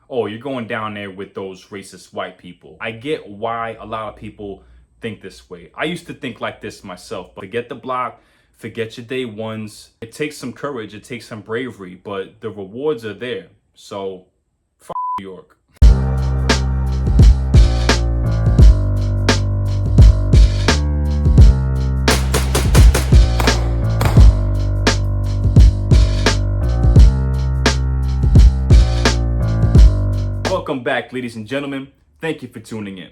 oh, you're going down there with those racist white people. I get why a lot of people think this way. I used to think like this myself, but forget the block, forget your day ones. It takes some courage, it takes some bravery, but the rewards are there. So, f*** New York. Welcome back, ladies and gentlemen. Thank you for tuning in.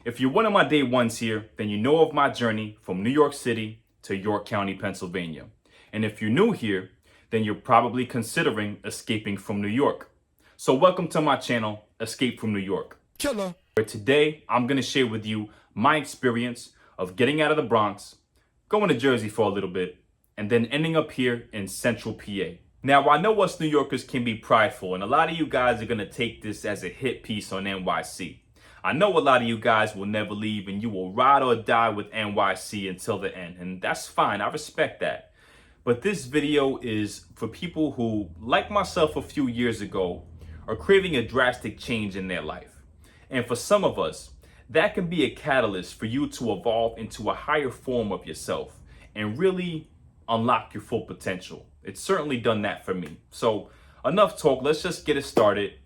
If you're one of my day ones here, then you know of my journey from New York City to York County, Pennsylvania. And if you're new here, then you're probably considering escaping from New York. So welcome to my channel, Escape from New York. Killer. Where today, I'm going to share with you my experience of getting out of the Bronx, going to Jersey for a little bit, and then ending up here in central PA. Now, I know us New Yorkers can be prideful, and a lot of you guys are going to take this as a hit piece on NYC. I know a lot of you guys will never leave, and you will ride or die with NYC until the end, and that's fine. I respect that. But this video is for people who, like myself a few years ago, are craving a drastic change in their life. And for some of us, that can be a catalyst for you to evolve into a higher form of yourself and really unlock your full potential. It's certainly done that for me. So enough talk. Let's just get it started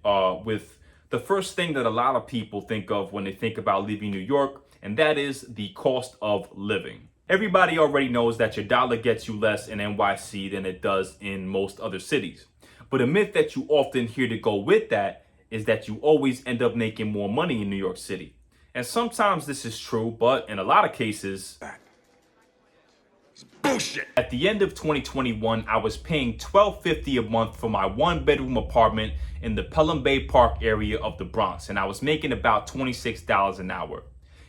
with the first thing that a lot of people think of when they think about leaving New York, and that is the cost of living. Everybody already knows that your dollar gets you less in NYC than it does in most other cities. But a myth that you often hear to go with that is that you always end up making more money in New York City. And sometimes this is true, but in a lot of cases, bullshit. At the end of 2021, I was paying $12.50 a month for my one-bedroom apartment in the Pelham Bay Park area of the Bronx, and I was making about $26 an hour.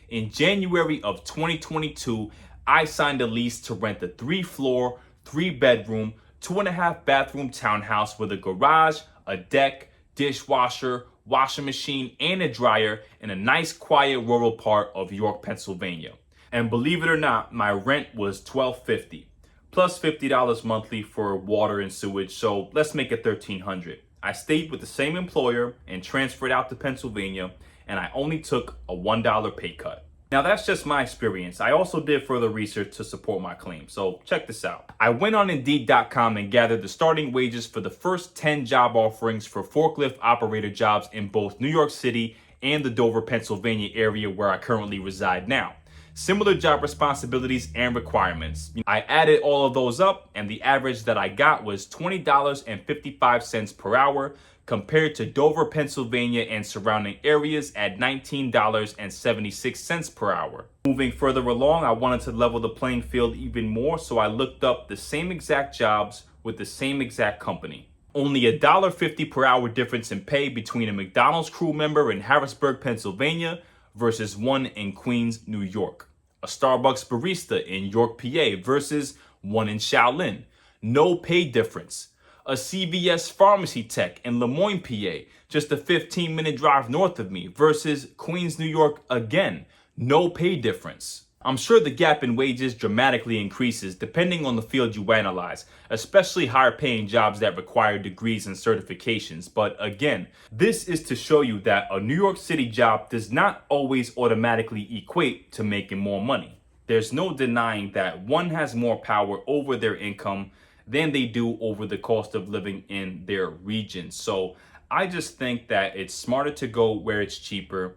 In January of 2022, I signed a lease to rent a 3-floor, 3-bedroom, 2.5-bathroom townhouse with a garage, a deck, dishwasher, washing machine, and a dryer in a nice, quiet rural part of York, Pennsylvania. And believe it or not, my rent was $12.50 plus $50 monthly for water and sewage. So let's make it $1,300. I stayed with the same employer and transferred out to Pennsylvania, and I only took a $1 pay cut. Now that's just my experience. I also did further research to support my claim. So check this out. I went on Indeed.com and gathered the starting wages for the first 10 job offerings for forklift operator jobs in both New York City and the Dover, Pennsylvania area where I currently reside now. Similar job responsibilities and requirements. I added all of those up, and the average that I got was $20.55 per hour compared to Dover, Pennsylvania and surrounding areas at $19.76 per hour. Moving further along, I wanted to level the playing field even more, so I looked up the same exact jobs with the same exact company. Only $1.50 per hour difference in pay between a McDonald's crew member in Harrisburg, Pennsylvania versus one in Queens, New York. A Starbucks barista in York, PA versus one in Shaolin. No pay difference. A CVS pharmacy tech in Lemoyne, PA, just a 15-minute drive north of me versus Queens, New York again. No pay difference. I'm sure the gap in wages dramatically increases depending on the field you analyze, especially higher paying jobs that require degrees and certifications. But again, this is to show you that a New York City job does not always automatically equate to making more money. There's no denying that one has more power over their income than they do over the cost of living in their region. So I just think that it's smarter to go where it's cheaper.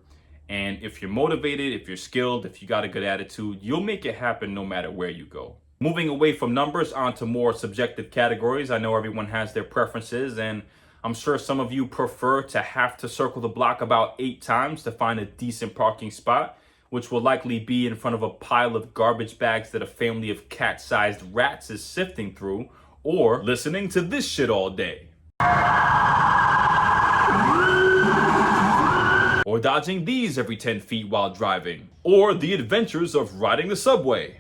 And if you're motivated, if you're skilled, if you got a good attitude, you'll make it happen no matter where you go. Moving away from numbers onto more subjective categories. I know everyone has their preferences, and I'm sure some of you prefer to have to circle the block about 8 times to find a decent parking spot, which will likely be in front of a pile of garbage bags that a family of cat-sized rats is sifting through, or listening to this shit all day. Or dodging these every 10 feet while driving. Or the adventures of riding the subway.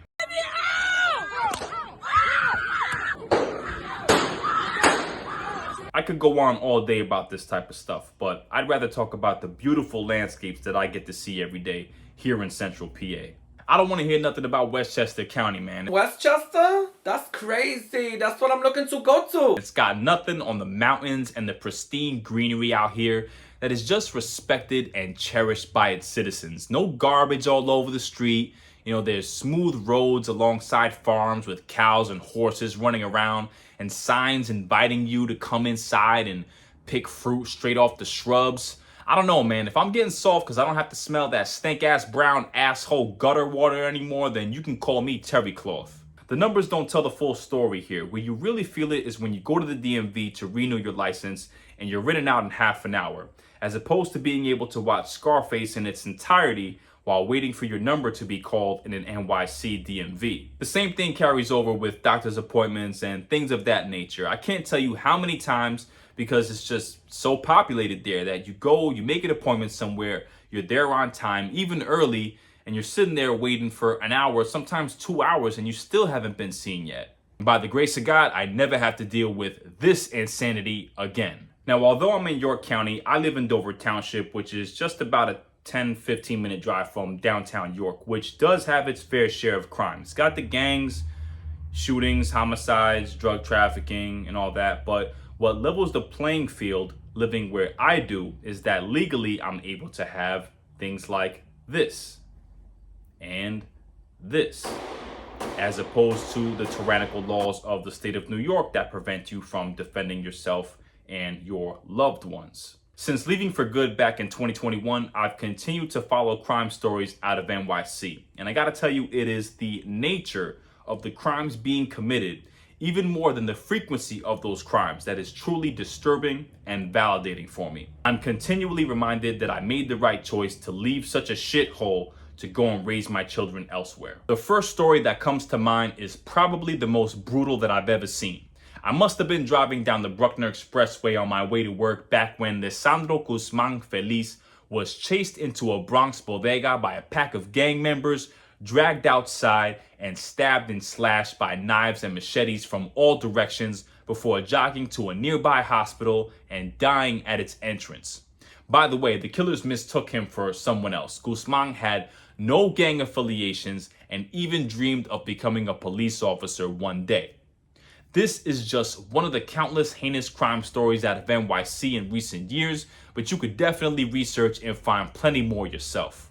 I could go on all day about this type of stuff, but I'd rather talk about the beautiful landscapes that I get to see every day here in central PA. I don't want to hear nothing about Westchester County, man. Westchester? That's crazy. That's what I'm looking to go to. It's got nothing on the mountains and the pristine greenery out here that is just respected and cherished by its citizens. No garbage all over the street. There's smooth roads alongside farms with cows and horses running around and signs inviting you to come inside and pick fruit straight off the shrubs. I don't know, man. If I'm getting soft because I don't have to smell that stank-ass brown asshole gutter water anymore, then you can call me terry cloth. The numbers don't tell the full story here. Where you really feel it is when you go to the DMV to renew your license and you're in and out in half an hour, as opposed to being able to watch Scarface in its entirety while waiting for your number to be called in an NYC DMV. The same thing carries over with doctor's appointments and things of that nature. I can't tell you how many times, because it's just so populated there, that you go, you make an appointment somewhere, you're there on time, even early, and you're sitting there waiting for an hour, sometimes 2 hours, and you still haven't been seen yet. By the grace of God, I never have to deal with this insanity again. Now, although I'm in York County, I live in Dover Township, which is just about a 10-15 minute drive from downtown York, which does have its fair share of crime. It's got the gangs, shootings, homicides, drug trafficking, and all that, but what levels the playing field living where I do is that legally I'm able to have things like this and this, as opposed to the tyrannical laws of the state of New York that prevent you from defending yourself and your loved ones. Since leaving for good back in 2021, I've continued to follow crime stories out of NYC. And I gotta tell you, it is the nature of the crimes being committed, even more than the frequency of those crimes, that is truly disturbing and validating for me. I'm continually reminded that I made the right choice to leave such a shithole to go and raise my children elsewhere. The first story that comes to mind is probably the most brutal that I've ever seen. I must have been driving down the Bruckner Expressway on my way to work back when Lisandro Guzman Feliz was chased into a Bronx bodega by a pack of gang members, dragged outside, and stabbed and slashed by knives and machetes from all directions before jogging to a nearby hospital and dying at its entrance. By the way, the killers mistook him for someone else. Guzman had no gang affiliations and even dreamed of becoming a police officer one day. This is just one of the countless heinous crime stories out of NYC in recent years, but you could definitely research and find plenty more yourself.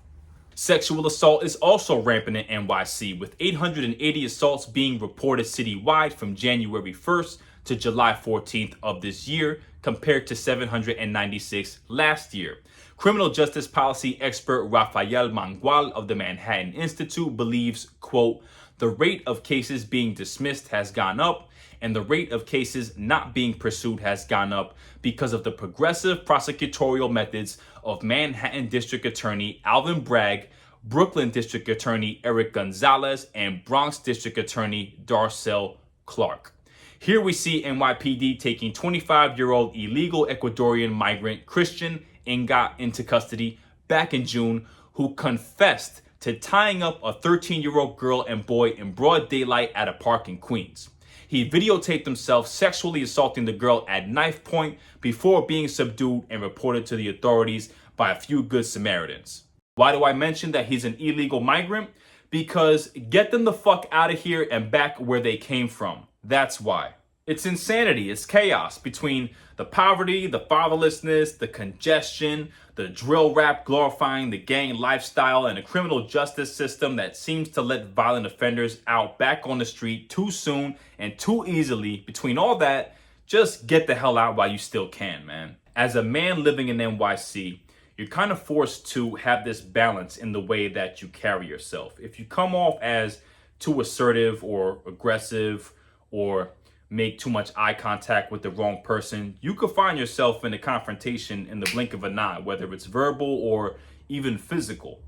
Sexual assault is also rampant in NYC, with 880 assaults being reported citywide from January 1st to July 14th of this year, compared to 796 last year. Criminal justice policy expert Rafael Mangual of the Manhattan Institute believes, quote, "The rate of cases being dismissed has gone up, and the rate of cases not being pursued has gone up because of the progressive prosecutorial methods of Manhattan District Attorney Alvin Bragg, Brooklyn District Attorney Eric Gonzalez, and Bronx District Attorney Darcel Clark." Here we see NYPD taking 25-year-old illegal Ecuadorian migrant Christian Inga into custody back in June, who confessed to tying up a 13-year-old girl and boy in broad daylight at a park in Queens. He videotaped himself sexually assaulting the girl at knife point before being subdued and reported to the authorities by a few good Samaritans. Why do I mention that he's an illegal migrant? Because get them the fuck out of here and back where they came from. That's why. It's insanity. It's chaos between the poverty, the fatherlessness, the congestion, the drill rap glorifying the gang lifestyle, and a criminal justice system that seems to let violent offenders out back on the street too soon and too easily. Between all that, just get the hell out while you still can, man. As a man living in NYC, you're kind of forced to have this balance in the way that you carry yourself. If you come off as too assertive or aggressive or make too much eye contact with the wrong person, you could find yourself in a confrontation in the blink of an eye, whether it's verbal or even physical.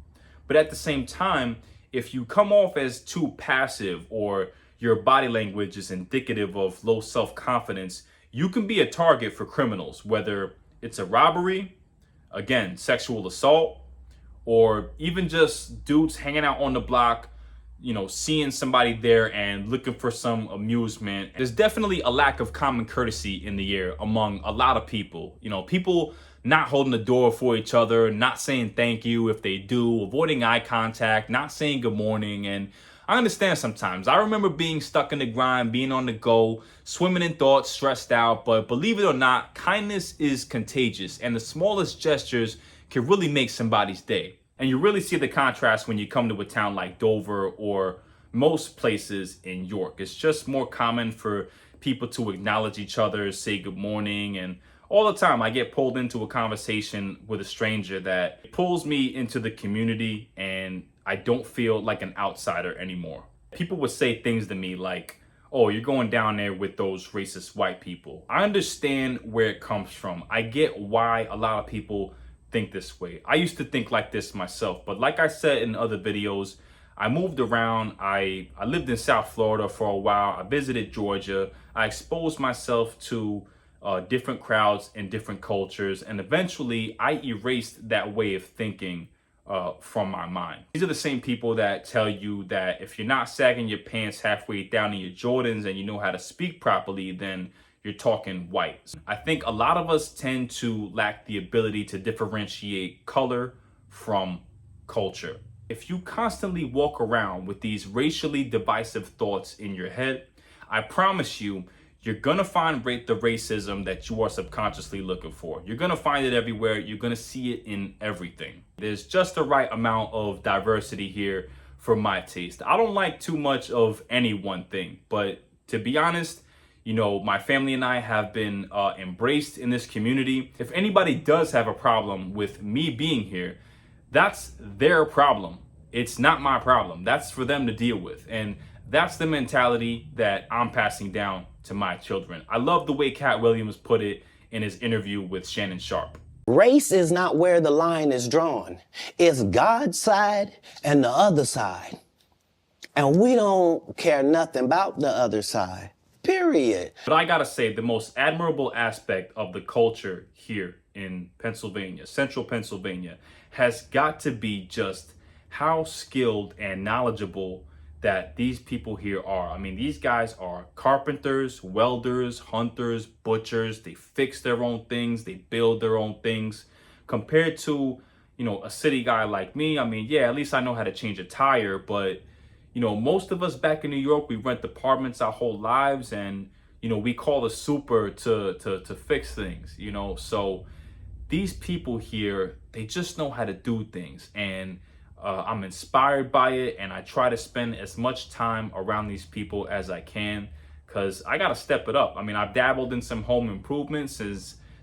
But at the same time, if you come off as too passive or your body language is indicative of low self-confidence, you can be a target for criminals, whether it's a robbery, again, sexual assault, or even just dudes hanging out on the block, seeing somebody there and looking for some amusement. There's definitely a lack of common courtesy in the air among a lot of people. People not holding the door for each other, not saying thank you if they do, avoiding eye contact, not saying good morning. And I understand sometimes. I remember being stuck in the grind, being on the go, swimming in thoughts, stressed out. But believe it or not, kindness is contagious, and the smallest gestures can really make somebody's day. And you really see the contrast when you come to a town like Dover or most places in York. It's just more common for people to acknowledge each other, say good morning, and all the time I get pulled into a conversation with a stranger that pulls me into the community, and I don't feel like an outsider anymore. People would say things to me like, oh, you're going down there with those racist white people. I understand where it comes from. I get why a lot of people think this way. I used to think like this myself, but like I said in other videos, I moved around. I lived in South Florida for a while. I visited Georgia. I exposed myself to different crowds and different cultures, and eventually I erased that way of thinking from my mind. These are the same people that tell you that if you're not sagging your pants halfway down in your Jordans and you know how to speak properly, then you're talking white. I think a lot of us tend to lack the ability to differentiate color from culture. If you constantly walk around with these racially divisive thoughts in your head, I promise you, you're gonna find the racism that you are subconsciously looking for. You're gonna find it everywhere. You're gonna see it in everything. There's just the right amount of diversity here for my taste. I don't like too much of any one thing, but to be honest, you know, my family and I have been embraced in this community. If anybody does have a problem with me being here, that's their problem. It's not my problem. That's for them to deal with. And that's the mentality that I'm passing down to my children. I love the way Cat Williams put it in his interview with Shannon Sharpe. Race is not where the line is drawn. It's God's side and the other side. And we don't care nothing about the other side. Period. But I gotta say, the most admirable aspect of the culture here in Pennsylvania, central Pennsylvania, has got to be just how skilled and knowledgeable that these people here are. I mean, these guys are carpenters, welders, hunters, butchers. They fix their own things. They build their own things. Compared to, you know, a city guy like me, I mean, yeah, at least I know how to change a tire, but you know, most of us back in New York, we rent apartments our whole lives, and you know, we call the super to fix things, you know. So these people here, they just know how to do things, and I'm inspired by it, and I try to spend as much time around these people as I can, because I gotta step it up. I mean, I've dabbled in some home improvements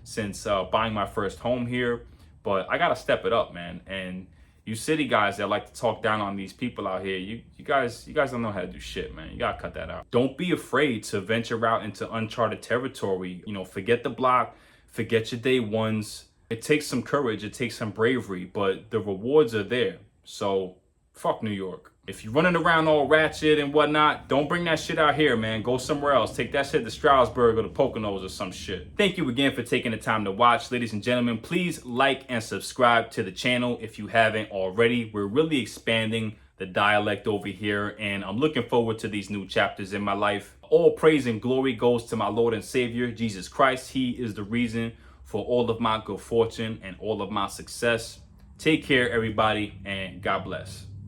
since buying my first home here, but I gotta step it up, man. And you city guys that like to talk down on these people out here, you guys don't know how to do shit, man. You gotta cut that out. Don't be afraid to venture out into uncharted territory. You know, forget the block, forget your day ones. It takes some courage, it takes some bravery, but the rewards are there. So fuck New York. If you're running around all ratchet and whatnot, don't bring that shit out here, man. Go somewhere else. Take that shit to Stroudsburg or the Poconos or some shit. Thank you again for taking the time to watch. Ladies and gentlemen, please like and subscribe to the channel if you haven't already. We're really expanding the dialect over here, and I'm looking forward to these new chapters in my life. All praise and glory goes to my Lord and Savior, Jesus Christ. He is the reason for all of my good fortune and all of my success. Take care, everybody, and God bless.